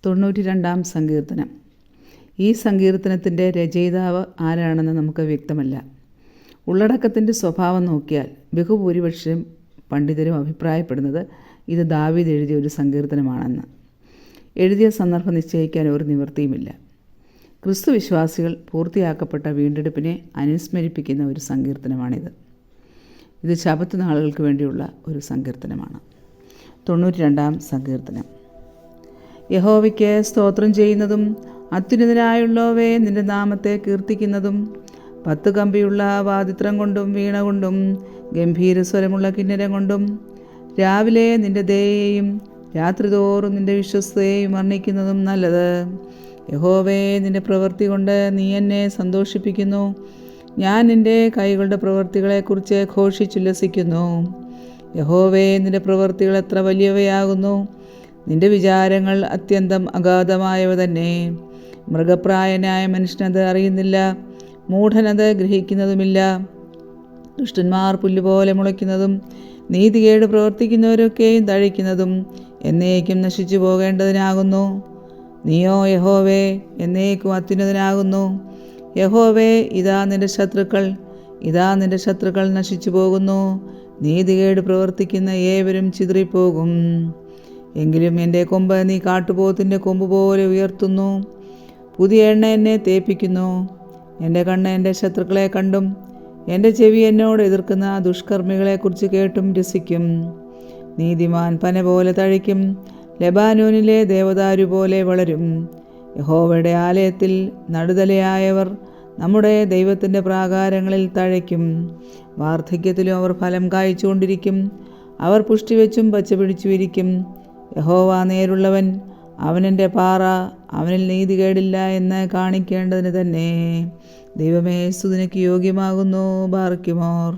92-ാം സങ്കീർത്തനം. ഈ സങ്കീർത്തനത്തിൻ്റെ രചയിതാവ് ആരാണെന്ന് നമുക്ക് വ്യക്തമല്ല. ഉള്ളടക്കത്തിൻ്റെ സ്വഭാവം നോക്കിയാൽ ബഹുഭൂരിപക്ഷം പണ്ഡിതരും അഭിപ്രായപ്പെടുന്നത് ഇത് ദാവീദ് എഴുതിയ ഒരു സങ്കീർത്തനമാണെന്ന്. എഴുതിയ സന്ദർഭം നിശ്ചയിക്കാൻ ഒരു നിവൃത്തിയുമില്ല. ക്രിസ്തു വിശ്വാസികൾ പൂർത്തിയാക്കപ്പെട്ട വീണ്ടെടുപ്പിനെ അനുസ്മരിപ്പിക്കുന്ന ഒരു സങ്കീർത്തനമാണിത്. ഇത് ശബത്ത് നാളുകൾക്ക് വേണ്ടിയുള്ള ഒരു സങ്കീർത്തനമാണ്. 92-ാം സങ്കീർത്തനം. യഹോവയ്ക്ക് സ്തോത്രം ചെയ്യുന്നതും അത്യുന്നതനായുള്ളവേ നിന്റെ നാമത്തെ കീർത്തിക്കുന്നതും 10 കമ്പിയുള്ള വാദിത്രം കൊണ്ടും വീണ കൊണ്ടും ഗംഭീരസ്വരമുള്ള കിന്നരം കൊണ്ടും രാവിലെ നിന്റെ ദയയെയും രാത്രിതോറും നിന്റെ വിശ്വസ്തയെയും വർണ്ണിക്കുന്നതും നല്ലത്. യഹോവേ, നിന്റെ പ്രവൃത്തി കൊണ്ട് നീ എന്നെ സന്തോഷിപ്പിക്കുന്നു. ഞാൻ നിന്റെ കൈകളുടെ പ്രവൃത്തികളെക്കുറിച്ച് ഘോഷിച്ചുല്ലസിക്കുന്നു. യഹോവേ, നിന്റെ പ്രവൃത്തികൾ എത്ര വലിയവയാകുന്നു! നിന്റെ വിചാരങ്ങൾ അത്യന്തം അഗാധമായവ തന്നെ. മൃഗപ്രായനായ മനുഷ്യനത് അറിയുന്നില്ല, മൂഢനത് ഗ്രഹിക്കുന്നതുമില്ല. ദുഷ്ടന്മാർ പുല്ലുപോലെ മുളയ്ക്കുന്നതും നീതികേട് പ്രവർത്തിക്കുന്നവരൊക്കെയും തഴിക്കുന്നതും എന്നേക്കും നശിച്ചു പോകേണ്ടതിനാകുന്നു. നീയോ യഹോവേ, എന്നേക്കും അത്യുന്നതനാകുന്നു. യഹോവേ, ഇതാ നിന്റെ ശത്രുക്കൾ നശിച്ചു പോകുന്നു. നീതികേട് പ്രവർത്തിക്കുന്ന ഏവരും ചിതറിപ്പോകും. എങ്കിലും എൻ്റെ കൊമ്പ് നീ കാട്ടുപോത്തിൻ്റെ കൊമ്പ് പോലെ ഉയർത്തുന്നു. പുതിയ എണ്ണ എന്നെ തേപ്പിക്കുന്നു. എൻ്റെ കണ്ണ് എൻ്റെ ശത്രുക്കളെ കണ്ടും എൻ്റെ ചെവി എന്നോട് എതിർക്കുന്ന ദുഷ്കർമ്മികളെക്കുറിച്ച് കേട്ടും രസിക്കും. നീതിമാൻ പന പോലെ തഴയ്ക്കും, ലെബാനോനിലെ ദേവദാരു പോലെ വളരും. യഹോവയുടെ ആലയത്തിൽ നടുതലയായവർ നമ്മുടെ ദൈവത്തിൻ്റെ പ്രാകാരങ്ങളിൽ തഴയ്ക്കും. വാർദ്ധക്യത്തിലും അവർ ഫലം കായ്ച്ചുകൊണ്ടിരിക്കും. അവർ പുഷ്ടി വെച്ചും പച്ച പിടിച്ചുമിരിക്കും. യഹോവ നേരുള്ളവൻ, അവനെൻ്റെ പാറ, അവനിൽ നീതികേടില്ല എന്ന് കാണിക്കേണ്ടതിന് തന്നെ. ദൈവമേ, സ്തുതിക്ക് യോഗ്യമാകുന്നു. ബാർക്കുമോർ.